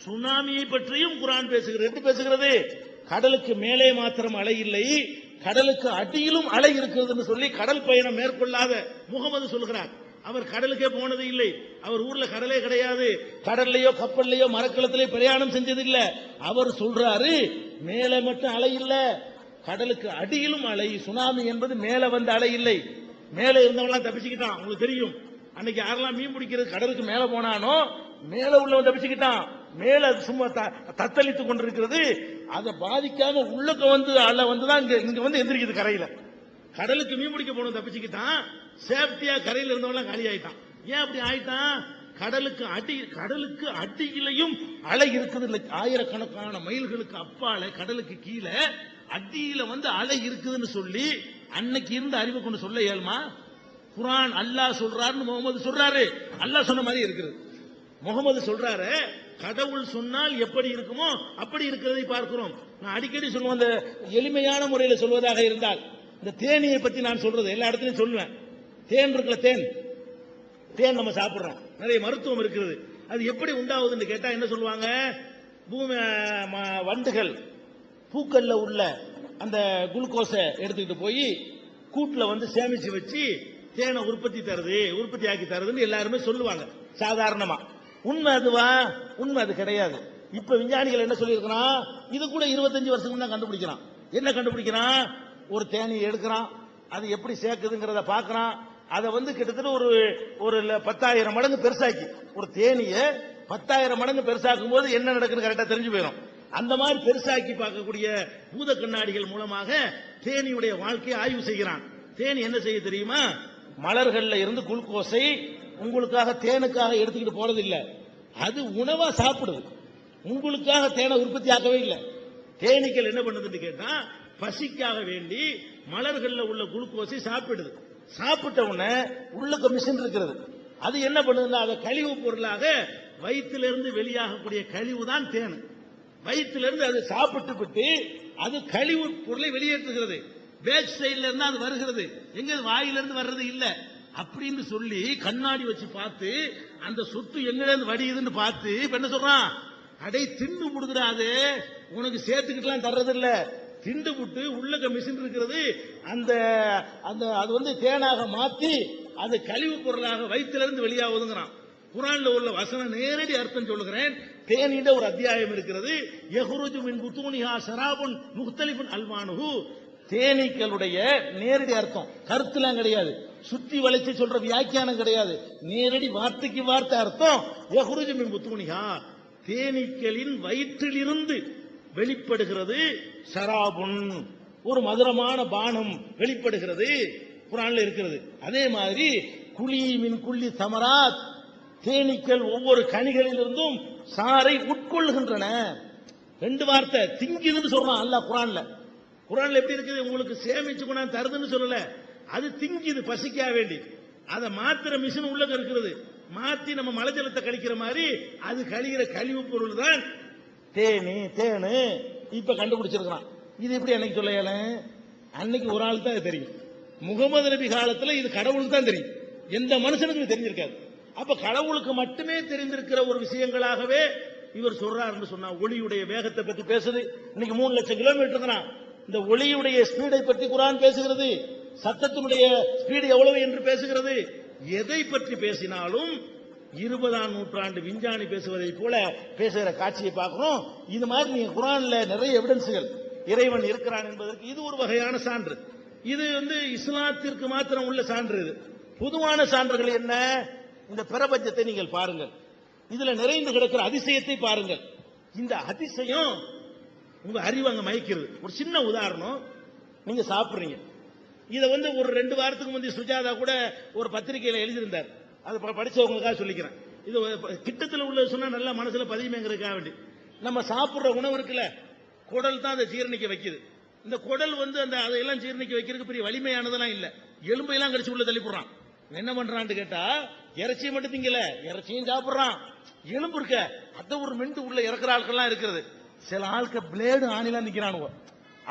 சுனாமியை பற்றியும் குர்ஆன் பேசுகிறது. எப்படி பேசுகிறது? கடலுக்கு மேலே மாத்திரம் அலை இல்லை, கடலுக்கு அடியிலும் அலை இருக்கிறது சொல்லி கடல் பயணம் மேற்கொள்ளாத முகமது சொல்கிறார். அவர் கடலுக்கே போனது இல்லை, அவர் ஊர்ல கடலே கிடையாது, கடல்லையோ கப்பல்லையோ மரக்கலத்திலே பிரயாணம் செஞ்சது இல்ல. அவர் சொல்றாரு மேலே மட்டும் அலை இல்ல, கடலுக்கு அடியிலும் அலை. சுனாமி என்பது மேல வந்த அலை இல்லை, மேல இருந்தவங்களாம் தப்பிச்சுக்கிட்டான். உங்களுக்கு தெரியும், அன்னைக்கு யாரெல்லாம் மீன் பிடிக்கிறது கடலுக்கு மேல போனானோ மேல உள்ளவன் தப்பிச்சுக்கிட்டான். மேல சும்மா தத்தளித்துக் கொண்டிருக்கிறது, அதை பாதிக்காம உள்ளக்க வந்து அலை வந்துதான் இங்க வந்து எந்திரிக்குது கரையில. கடலுக்கு மீன் பிடிக்க போனோம் தப்பிச்சுக்கிட்டான், சேஃப்டியா கரையில் இருந்தவங்க காலி ஆயிட்டான். ஏன் அப்படி ஆயிட்டான்? கடலுக்கு அடியிலையும் அலை இருக்குது இல்லை, ஆயிரக்கணக்கான மைல்களுக்கு அப்பால கடலுக்கு கீழே அடியில அலை இருக்குதுன்னு சொல்லி அன்னைக்கு இருந்த அறிவை கொண்டு சொல்ல இயலுமா? குர்ஆன் அல்லாஹ் சொல்றாருன்னு முகமது சொல்றாரு, அல்லாஹ் சொன்ன மாதிரி இருக்குது. முகமது சொல்றாரு, கடவுள் சொன்னால் எப்படி இருக்குமோ அப்படி இருக்கிறதை பார்க்கிறோம். நான் அடிக்கடி சொல்லுவேன், அந்த எளிமையான முறையில் சொல்வதாக இருந்தால், இந்த தேனியை பத்தி நான் சொல்றது எல்லா இடத்துலையும் சொல்லுவேன். தேன் இருக்குல்ல, தேன் நம்ம சாப்பிடுறோம், நிறைய மருத்துவம் இருக்கிறது. அது எப்படி உண்டாகுதுன்னு கேட்டா என்ன சொல்லுவாங்க? பூமி வண்டுகள் பூக்கள்ல உள்ள அந்த குளுக்கோஸை எடுத்துக்கிட்டு போய் கூட்டுல சேமிச்சு வச்சு தேனை உற்பத்தி ஆக்கி தருதுன்னு எல்லாருமே சொல்லுவாங்க சாதாரணமா. உண்மை அதுவா? உண்மை அது கிடையாது. இப்ப விஞ்ஞானிகள் என்ன சொல்லியிருக்கிறான், இது கூட 25 வருஷம் தான் கண்டுபிடிக்கிறான். என்ன கண்டுபிடிக்கிறான்? ஒரு தேனியை எடுக்கிறான், அது எப்படி சேர்க்குதுங்கிறத பாக்குறான். அதை கிட்டத்தட்ட ஒரு 10,000 மடங்கு பெருசாக்கி, ஒரு தேனியை 10,000 மடங்கு பெருசாக்கும் போது என்ன நடக்குன்னு கரெக்டா தெரிஞ்சு போயிடும். அந்த மாதிரி பெருசாக்கி பார்க்கக்கூடிய பூத கண்ணாடிகள் மூலமாக தேனியுடைய வாழ்க்கையை ஆய்வு செய்கிறான். தேனி என்ன செய்ய தெரியுமா? மலர்கள்ல இருந்து குளுக்கோஸை உங்களுக்காக தேனுக்காக எடுத்துக்கிட்டு போறது இல்ல, அது உணவா சாப்பிடுது. உங்களுக்காக தேனை உற்பத்தி ஆக்கவே இல்லை. தேனீக்கள் என்ன பண்ணுதுன்னு கேட்டா, பசிக்காக வேண்டி மலர்கள்ல உள்ள குளுக்கோஸை சாப்பிடுது. சாப்பிட்ட உடனே உள்ளுக்கு மிஷின் இருக்கிறது, அது என்ன பண்ணுதுன்னா அதை கழிவு பொருளாக வயிற்றிலிருந்து வெளியாகக்கூடிய கழிவு தான் தேன். வயிற்றிலிருந்து அது சாப்பிட்டு விட்டு அது கழிவு பொருளை வெளியேற்றுகிறது. பேக் சைட்ல இருந்து அது வருகிறது, எங்க வாயிலிருந்து வர்றது இல்ல அப்படின்னு சொல்லி கண்ணாடி வச்சு பார்த்து அந்த சொத்து எங்கிருந்து வடியுதுன்னு பார்த்து இப்ப என்ன சொல்றான், அடை திண்டு முடுக்கிறாது, உனக்கு சேர்த்துக்கிட்டுலாம் தர்றது இல்ல, திண்டு விட்டு உள்ள மிஷின் இருக்கிறது, அந்த அந்த அது தேனாக மாத்தி அது கழிவு பொருளாக வயிற்றிலிருந்து வெளியாகுதுங்கிறான். குர்ஆன்ல உள்ள வசனம் நேரடி அர்த்தம் சொல்லுகிறேன். தேனிட ஒரு அத்தியாயம் இருக்கிறது, யஹ்ருஜு மின் புத்தூனிஹா ஷராபுன் முக்தலிஃபுன் அல்வானுஹு. தேனீக்களுடைய நேரடி அர்த்தம், கருத்துலாம் கிடையாது, சுத்தி வளைச்சு சொல்ற வியாக்கியானம் கிடையாது, நேரடி வார்த்தைக்கு வார்த்தை அர்த்தம். யஹ்ருஜு மின் புத்தூனிஹா, தேனீக்களின் வயிற்றிலிருந்து வெளிப்படுகிறது, ஷராபுன் ஒரு மதுரமான பானம் வெளிப்படுகிறது, குர்ஆன்ல இருக்கிறது. அதே மாதிரி குலி மின் குல்லி சமராத், தேனீக்கள் ஒவ்வொரு கனிகளிலிருந்தும் சாரை உட்கொள்கின்றன. 2 வார்த்தை, திங்குதுன்னு சொல்றான் அல்லாஹ் குர்ஆன்ல. குர்ஆன்ல எப்படி இருக்குது, உங்களுக்கு சேமிச்சு கொண்டாந்து தருதுன்னு சொல்லல, அது திங்குது பசிக்கா வேண்டி. அதை மாத்திர மிஷின் உள்ள இருக்கிறது, மாத்தி நம்ம மலஜலத்தை கழிக்கிற மாதிரி அது கழிகிற கழிவு பொருள் தான் தேனு. இப்ப கண்டுபிடிச்சிருக்கான். இது எப்படி அன்னைக்கு சொல்ல, அன்னைக்கு ஒரு ஆள் தான் தெரியும். முகமது நபி காலத்துல இது கடவுளுக்கு தான் தெரியும், எந்த மனுஷனுக்கு தெரிஞ்சிருக்காது. அப்ப கடவுளுக்கு மட்டுமே தெரிந்திருக்கிற ஒரு விஷயங்களாகவே இவர் சொல்றாருன்னு சொன்னா, ஒளியுடைய வேகத்தை பத்தி பேசுது. இன்னைக்கு 3 லட்சம் கிலோமீட்டர். இந்த ஒளியுடைய ஸ்பீடை பற்றி குர்ஆன் பேசுகிறது, சத்தத்தினுடைய ஸ்பீடு எவ்வளவு என்று பேசுகிறது. எதை பற்றி பேசினாலும் 20ஆம் நூற்றாண்டு விஞ்ஞானி பேசுவதை போல பேசுகிற காட்சியை பார்க்கிறோம். இது மாதிரி நீங்க குர்ஆன்ல நிறைய எவிடன்ஸ்கள் இறைவன் இருக்கிறான் என்பதற்கு இது ஒரு வகையான சான்று. இது இஸ்லாத்திற்கு மாத்திரம் உள்ள சான்று. இது பொதுவான சான்றுகள் என்ன? இந்த பிரபஞ்சத்தை நீங்கள் பாருங்கள், இதுல நிறைந்து கிடக்கிற அதிசயத்தை பாருங்கள். இந்த அதிசயம் உங்க அறிவு அங்க மயக்கிறது. ஒரு சின்ன உதாரணம், நீங்க சாப்பிடுறீங்க, இதை ஒரு 2 வாரத்துக்கு முந்தைய சுஜாதா கூட ஒரு பத்திரிகையில எழுதியிருந்தார், அது படிச்சவங்களுக்காக சொல்லிக்கிறேன். இது கிட்டத்தில் உள்ள சொன்னா நல்லா மனசுல பதியுமேங்கிறதுக்காக வேண்டி. நம்ம சாப்பிடுற உணவு இருக்குல்ல, குடல் தான் அதை ஜீரணிக்க வைக்குது. இந்த குடல் அந்த அதையெல்லாம் ஜீரணிக்க வைக்கிறதுக்கு பெரிய வலிமையானதெல்லாம் இல்ல, எலும்பையெல்லாம் கடிச்சு உள்ள தள்ளிப்படுறான். என்ன பண்றான்னு கேட்டா, இறைச்சியை மட்டும் திங்கல, இறைச்சியும் சாப்பிடுறான், எலும்பு இருக்க அதை ஒரு மெண்டு உள்ள இறக்குற ஆட்கள்லாம் இருக்கிறது. சில ஆளுக்கு பிளேடு ஆணிலாம் நிக்கிறானுவோ,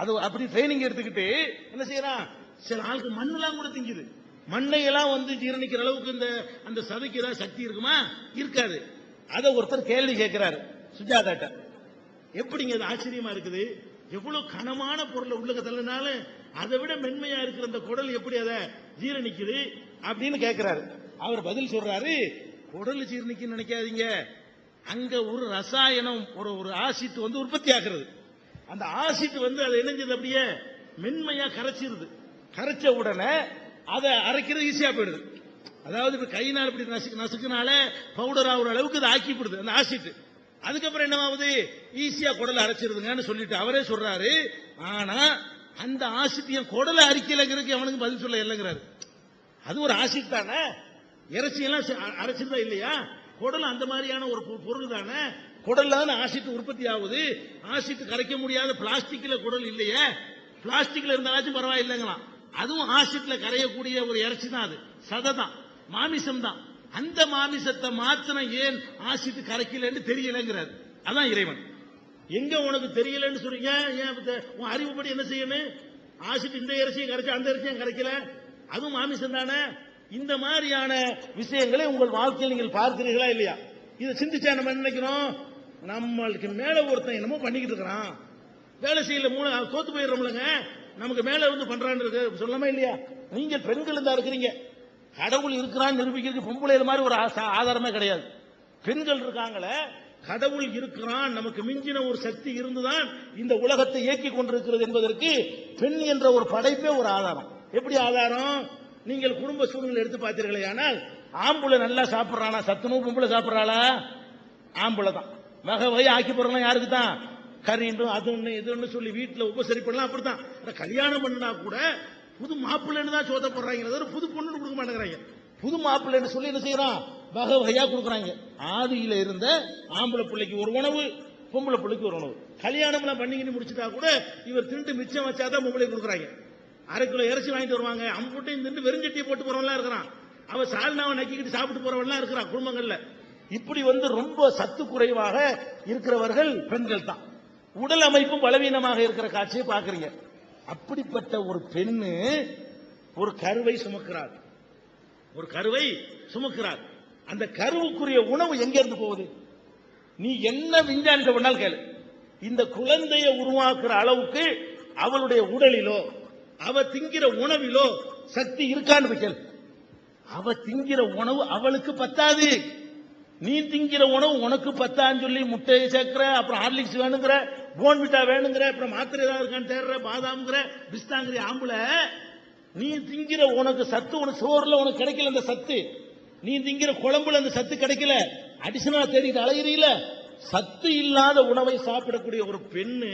அது அப்படி ட்ரைனிங் எடுத்துக்கிட்டு என்ன செய்யறான், சில ஆளுக்கு மண்ணெல்லாம் கூட திங்குது. மண்ணையெல்லாம் ஜீரணிக்கிற அளவுக்கு அந்த சதைக்கு ஏதாவது சக்தி இருக்குமா? இருக்காது. அதை ஒருத்தர் கேள்வி கேட்கிறாரு சுஜாதாட்ட, எப்படிங்க அது ஆச்சரியமா இருக்குது, எவ்வளவு கனமான பொருளை உள்ள தள்ளினாலும் அதை விட மென்மையா இருக்கிற அந்த குடல் எப்படி அதை ஜீரணிக்குது அப்படின்னு கேட்கிறாரு. அவர் பதில் சொல்றாரு, குடல் ஜீரணிக்கு நினைக்காதீங்க, அங்க ஒரு ரசாயனம் ஒரு ஆசிட் உற்பத்தி ஆகிறது. அந்த ஆசிட் அது இணைஞ்சது அப்படியே மென்மையா கரைச்சிருது. கரைச்ச உடனே அதை அரைக்கிறது ஈஸியா போயிடுது. அதாவது இப்ப கையினால் இப்படி நசுக்குனால பவுடர் ஆகுற அளவுக்கு அதை ஆக்கிப்படுது அந்த ஆசிட். அதுக்கப்புறம் என்ன ஆகுது, ஈஸியா குடல் அரைச்சிருதுங்கன்னு சொல்லிட்டு அவரே சொல்றாரு. ஆனா அந்த ஆசிட் என் குடலை அரிக்கலைங்கிறதுக்கு அவனுக்கு பதில் சொல்ல இல்லைங்கிறாரு. அது ஒரு ஆசிட் தானே, இறைச்சியெல்லாம் அரைச்சிருந்தா இல்லையா? குடல் அந்த மாதிரியான ஒரு பொருள் தானே, குடல்ல தான் ஆசிட் உற்பத்தி ஆகுது. ஆசிட் கரைக்க முடியாத பிளாஸ்டிக்ல குடல் இல்லையே, பிளாஸ்டிக்ல இருந்தாலும் பரவாயில்லைங்களாம். அதுவும் ஆசிட்ல கரையக்கூடிய ஒரு இறைச்சி தான், அது சதை தான், மாமிசம் தான். அந்த மாமிசத்தை மாத்திரம் ஏன் ஆசிட் கரைக்கலன்னு தெரியலங்கிறாரு. அதான் இறைவன். எங்க உனக்கு தெரியலன்னு சொல்றீங்க? ஏன் உன் அறிவுப்படி என்ன செய்யணும்? ஆசிட் இந்த இறைச்சியை கரைச்சு அந்த இறைச்சியும் கரைக்கல, அதுவும் மாமிசம் தானே. இந்த மாதிரியான விஷயங்களை உங்கள் வாழ்க்கையில் நீங்கள் பார்க்கிறீர்களா இல்லையா? இதை சிந்திச்சா நம்ம நினைக்கிறோம், நம்மளுக்கு மேல ஒருத்தன் என்னமோ பண்ணிக்கிட்டு இருக்கிறான், வேலை செய்யல தோத்து போயிடுறோம்லங்க, நமக்கு மேல வந்து பண்றான்னு இருக்கு சொல்லாம இல்லையா? நீங்கள் பெண்கள் இருந்தா இருக்கிறீங்க, கடவுள் இருக்கிறான்னு நிரூபிக்கிறதுக்கு பொம்பளையில மாதிரி ஒரு ஆதாரமே கிடையாது. பெண்கள் இருக்காங்களே, கடவுள் இருக்கிறான், நமக்கு மிஞ்சின ஒரு சக்தி இருந்துதான் இந்த உலகத்தை இயக்கி கொண்டிருக்கிறது என்பதற்கு பெண் என்ற ஒரு படைப்பே ஒரு ஆதாரம். எப்படி ஆதாரம்? நீங்கள் குடும்ப சூழ்நிலை எடுத்து பார்த்தீர்களே, ஆனால் ஆம்புல நல்லா சாப்பிடுறானா சத்துணவு, பொம்பளை சாப்பிடுறாளா? ஆம்புல தான். வகை வகை ஆக்கி போறோம் யாருக்கு தான்? கறிண்டும் அது ஒண்ணு இது ஒண்ணு சொல்லி வீட்டுல உபசரிப்படலாம். அப்படித்தான் கல்யாணம் பண்ணா கூட புது மாப்பிள்ளைன்னு தான் சோத போடுறாங்க, புது பொண்ணு கொடுக்க மாட்டேங்கிறாங்க. புது மாப்பிள்ளைன்னு சொல்லி என்ன செய்யறான்? வகை வகையா கொடுக்குறாங்க. ஆதியில இருந்த ஆம்பளை பிள்ளைக்கு ஒரு உணவு, பொம்பளை பிள்ளைக்கு ஒரு உணவு. கல்யாணம் எல்லாம் பண்ணிக்கிட்டு முடிச்சுட்டா கூட இவர் திண்டு மிச்சம் வச்சாதான் பொம்பளை கொடுக்குறாங்க. 1/2 கிலோ இறைச்சி வாங்கிட்டு வருவாங்க, அம்புட்டையும் திண்டு வெறுஞ்சட்டியை போட்டு போறவன்லாம் இருக்கிறான், அவ சால்னாவை நக்கிக்கிட்டு சாப்பிட்டு போறவன்லாம் இருக்கிறான் குடும்பங்கள்ல. இப்படி ரொம்ப சத்து குறைவாக இருக்கிறவர்கள் பெண்கள் தான். உடல் அமைப்பும் பலவீனமாக இருக்கிற காட்சியை பார்க்கிறீங்க. அப்படிப்பட்ட ஒரு பெண்ணு ஒரு கருவை சுமக்கிறார், ஒரு கருவை சுமக்கிறார். அந்த கருவுக்குரிய உணவு எங்க இருந்து போகுது? நீ என்ன விஞ்ஞானத்தை பண்ணாலும் கேளு, இந்த குழந்தையை உருவாக்குற அளவுக்கு அவளுடைய உடலிலோ அவ திங்கிற உணவிலோ சக்தி இருக்கான்னு கேளு. அவ திங்கிற உணவு அவளுக்கு பத்தாது. நீ திங்கிற உணவு உனக்கு பத்தான்னு சொல்லி முட்டையை சேர்க்கிற, அப்புறம் ஹார்லிக்ஸ் வேணுங்கிற, போன்விட்டா வேணுங்கிற, அப்புறம் மாத்திரை ஏதாவது இருக்கான்னு தேடுற, பாதாம்ங்கிற, பிஸ்தாங்கிற ஆம்புல. நீ திங்கிற உனக்கு சத்து, உனக்கு சோறுல உனக்கு கிடைக்கல அந்த சத்து, நீ திங்கிற குழம்புல அந்த சத்து கிடைக்கல, அடிஷனலா தேடிட்டு அலைகிறீல. சத்து இல்லாத உணவை சாப்பிடக்கூடிய ஒரு பெண்ணு,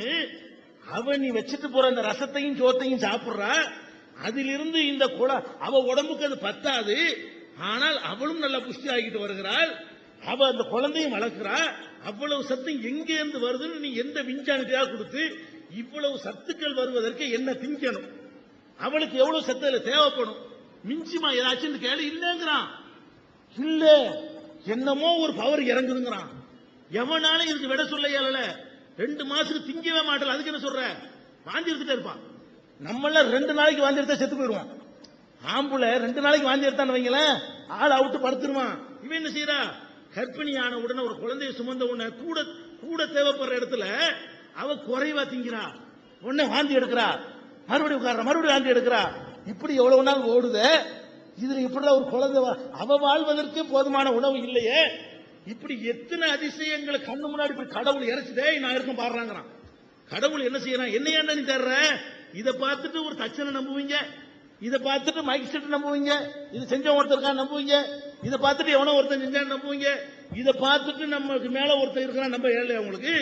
அவ நீ வச்சுட்டு போற அந்த ரசத்தையும் சோத்தையும் சாப்பிடுறா, அதிலிருந்து இந்த அவ உடம்புக்கு அது பத்தாது. ஆனால் அவளும் நல்ல புஷ்டி ஆகிட்டு வருகிறாள், அவ அந்த குழந்தையும் வளர்க்கிறா. அவ்வளவு சத்து எங்க இருந்து வருதுன்னு நீ எந்த விஞ்ஞானத்தையா கொடுத்து இவ்வளவு சத்துக்கள் வருவதற்கு என்ன திங்கணும்? அவளுக்கு எவ்வளவு சத்து தேவைப்படும்? மிஞ்சிமா ஏதாச்சும் கேள்வி இல்லங்கிறான். இல்ல என்னமோ ஒரு பவர் இறங்குதுங்கிறான். எவனாலும் இதுக்கு விட சொல்ல இயலல. 2 மாசத்துக்கு திங்கவே மாட்டல, அதுக்கு என்ன சொல்ற? வாந்தி எடுத்துட்டே இருப்பான். நம்மள 2 நாளைக்கு வாந்தி எடுத்தா செத்து போயிடுவான். ஆம்புல 2 நாளைக்கு வாந்தி எடுத்தான்னு வைங்களேன், ஆள் அவுட்டு படுத்துருவான். இவன் என்ன செய்யறா? கர்ப்பிணியான உடனே ஒரு குழந்தைய சுமந்த உடனே கூட கூட தேவைப்படுற இடத்துல அவ குறைவா திங்கிறா, உடனே வாந்தி எடுக்கிறா, மறுபடியும் உட்கார்ற, மறுபடியும் வாந்தி எடுக்கிறா. இப்படி எவ்வளவு நாள் ஓடுத? இதுல இப்படிதான் ஒரு குழந்தை அவ வாழ்வதற்கு போதுமான உணவு இல்லையே. இப்படி எத்தனை அதிசயங்களை கண்ணு முன்னாடி இப்படி கடவுள் இறைச்சிதே நான் இருக்கும் பாடுறாங்கிறான். கடவுள் என்ன செய்யறான்? என்ன ஏன்டா நீ தர்ற? இதை பார்த்துட்டு ஒரு தச்சனை நம்புவீங்க, இதை பார்த்துட்டு மைக் செட் நம்புவீங்க, இது செஞ்ச ஒருத்தருக்கான் நம்புவீங்க, இதை பார்த்துட்டு எவனோ ஒருத்தன் செஞ்சான்னு நம்புவீங்க, இதை பார்த்துட்டு நமக்கு மேல ஒருத்தர் இருக்கிறான் நம்ப ஏழை உங்களுக்கு.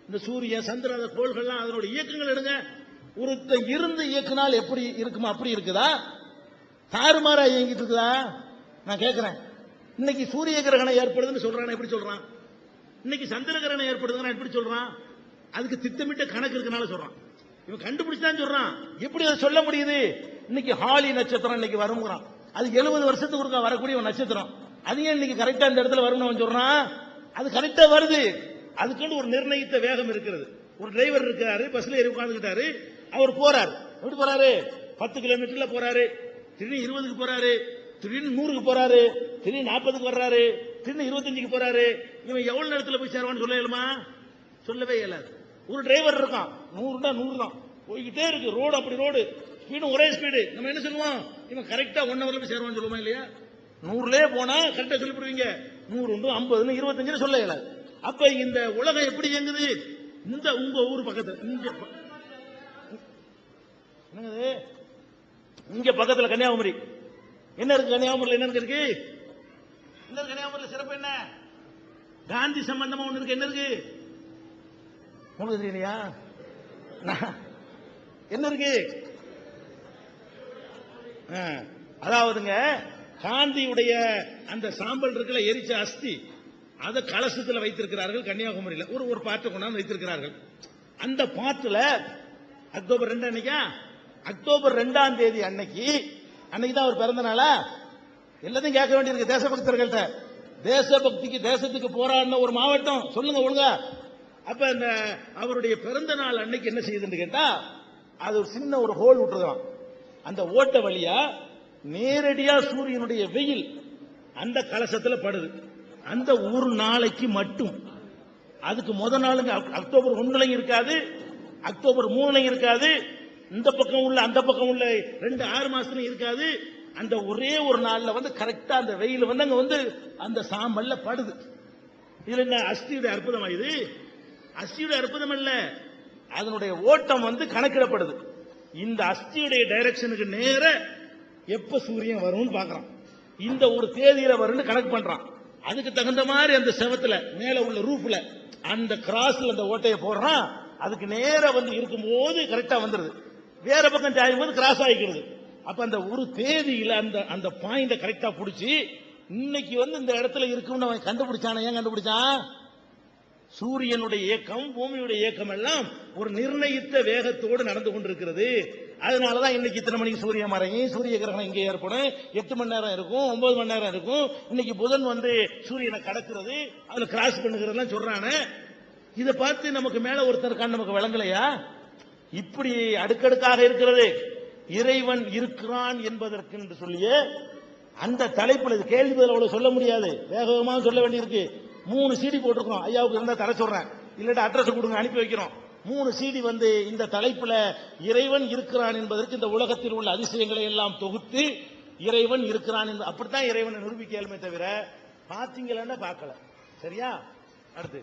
இந்த சூரியன் சந்திரன் அந்த கோள்கள்லாம் அதனோட இயக்கங்கள் எடுங்க. ஒருத்தர் இருந்து இயக்குனால் எப்படி இருக்குமா அப்படி இருக்குதா? தாறுமாறா இயங்கிட்டு இருக்குதா? நான் கேட்கிறேன். இன்னைக்கு சூரிய கிரகணம் ஏற்படுதுன்னு சொல்றான், எப்படி சொல்றான்? இன்னைக்கு சந்திர கிரகணம் ஏற்படுதுன்னா எப்படி சொல்றான்? அதுக்கு திட்டமிட்ட கணக்கு இருக்கனால சொல்றான். இவன் கண்டுபிடிச்சான்னு சொல்றான். எப்படி அதை சொல்ல முடியுது? இன்னைக்கு ஹாலி நட்சத்திரம் இன்னைக்கு வருங்கிறான். அது 70 வருஷத்துக்கு ஒருக்கா வரக்கூடிய ஒரு நட்சத்திரம். அது ஏன் இன்னைக்கு கரெக்டா இந்த இடத்துல வரும்னு சொல்றான்? அது கரெக்டா வருது. அதுக்கு ஒரு நிர்ணயித்த வேகம் இருக்கிறது. ஒரு டிரைவர் இருக்காரு, பஸ்ல ஏறி உட்கார்ந்துட்டாரு, அவர் போறாரு. எப்படி போறாரு? 10 கிலோமீட்டர்ல போறாரு, திடீர்னு 20க்கு போறாரு, திடீர்னு 100க்கு போறாரு, திடீர்னு 40க்கு வர்றாரு, திடீர்னு 25க்கு போறாரு. இவன் எவ்வளவு நேரத்தில் போய் சேருவான்னு சொல்ல இயலுமா? சொல்லவே இயலாது. ஒரு டிரைவர் இருக்கான், 100 100 தான் போய்கிட்டே இருக்கு, ரோடு அப்படி ரோடு, ஸ்பீடும் ஒரே ஸ்பீடு. நம்ம என்ன சொல்லுவோம்? இவன் கரெக்டா 1 ஹவர்ல போய் சேருவான்னு சொல்லுவோமா இல்லையா? 100லயே போனா கரெக்டா சொல்லிவிடுவீங்க. 100 50 25 சொல்ல இயலாது. அப்ப இந்த உலகம் எப்படி இயங்குது? இந்த உங்க ஊர் பக்கத்துல என்னது, இங்க பக்கத்துல கன்னியாகுமரி என்ன இருக்கு? கன்னியாகுமரியில் என்ன இருக்கு? என்ன கன்னியாகுமரியில் சிறப்பு என்ன? காந்தி சம்பந்தமா ஒண்ணு இருக்கு. என்ன இருக்கு உங்களுக்கு தெரியலையா? என்ன இருக்கு? அதாவதுங்க காந்தியுடைய அந்த சாம்பல் இருக்குல்ல, எரிச்ச அஸ்தி, அதை கலசத்தில் வைத்திருக்கிறார்கள் கன்னியாகுமரியில். ஒரு பாட்டை கொண்டாந்து வைத்திருக்கிறார்கள். அந்த பாட்டுல அக்டோபர் 2 அன்னைக்கா, அக்டோபர் 2ஆம் தேதி அன்னைக்கு தான் அவர் பிறந்த நாளா? எல்லாத்தையும் கேட்க வேண்டியிருக்கு தேசபக்தர்கள்ட்ட. தேசபக்திக்கு தேசத்துக்கு போராடின ஒரு மாவட்டம் சொல்லுங்க ஒழுங்கா. அப்ப அந்த அவருடைய பிறந்த நாள் அன்னைக்கு என்ன செய்யுதுன்னு கேட்டா, அது ஒரு சின்ன ஒரு ஹோல் விட்டுருக்கான். அந்த ஓட்ட வழியா நேரடியா சூரியனுடைய வெயில் அந்த கலசத்துல படுது. அந்த ஒரு நாளைக்கு மட்டும், அதுக்கு முத நாளுங்க அக்டோபர் 1 இருக்காது, அக்டோபர் 3 இருக்காது, இந்த பக்கம் உள்ள அந்த பக்கம் உள்ள 6 மாசத்துலயும் இருக்காது. அந்த ஒரே ஒரு நாள்ல வந்து கரெக்டா அந்த வெயில் வந்து அங்க வந்து அந்த சாம்பல்ல படுது. இதுல என்ன அஸ்தியுடைய அற்புதமா? இது அஸ்தியுடைய அற்புதம் அல்ல, அதனுடைய ஓட்டம் வந்து கணக்கிடப்படுது. இந்த அஸ்தியுடைய டைரக்ஷனுக்கு நேர எப்ப சூரியன் வரும்னு பாக்குறான். இந்த ஒரு தேதியில வரும்னு கணக்கு பண்றான். அதுக்கு தகுந்த மாதிரி அந்த செவத்துல மேல உள்ள ரூஃப்ல அந்த கிராஸ்ல அந்த ஓட்டையை போடுறான். அதுக்கு நேர வந்து இருக்கும்போது கரெக்டா வந்துருது. வேற பக்கம் சாயும் போது கிராஸ் ஆகிக்கிறது. அப்ப அந்த ஒரு தேதியில அந்த அந்த பாயிண்ட கரெக்டா புடிச்சு இன்னைக்கு வந்து இந்த இடத்துல இருக்கும்னு அவன் கண்டுபிடிச்சான. ஏன் கண்டுபிடிச்சான்? சூரியனுடைய இயக்கம் பூமியுடைய இயக்கம் எல்லாம் ஒரு நிர்ணயித்த வேகத்தோடு நடந்து கொண்டிருக்கிறது. அதனாலதான் இன்னைக்கு இத்தனை மணிக்கு சூரிய மறையும், சூரிய கிரகணம் இங்கே ஏற்படும், 8 மணி நேரம் இருக்கும், 9 மணி நேரம் இருக்கும். இன்னைக்கு புதன் வந்து சூரியனை கடக்கிறது, அதுல கிராஸ் பண்ணுகிறதெல்லாம் சொல்றானே. இதை பார்த்து நமக்கு மேல ஒருத்தர் கண் நமக்கு விளங்கலையா? இப்படி அடுக்கடுக்காக இருக்கிறது. இறைவன் இருக்கிறான் என்பதற்கு என்று சொல்லியே அந்த தலைப்புல கேள்வி பதில் அவ்வளவு சொல்ல முடியாது, வேகமாக சொல்ல வேண்டியிருக்கு. 3 CD போட்டிருக்கோம். ஐயாவுக்கு இருந்தா தர சொல்றேன், இல்லாட்டா அட்ரஸ் கொடுங்க, அனுப்பி வைக்கிறோம். 3 CD வந்து இந்த தலைப்புல இறைவன் இருக்கிறான் என்பதற்கு இந்த உலகத்தில் உள்ள அதிசயங்களை எல்லாம் தொகுத்து இறைவன் இருக்கிறான் என்று அப்படித்தான் இறைவனை நிரூபிக்க இயலுமே தவிர பாத்தீங்களா பார்க்கல. சரியா? அடுத்து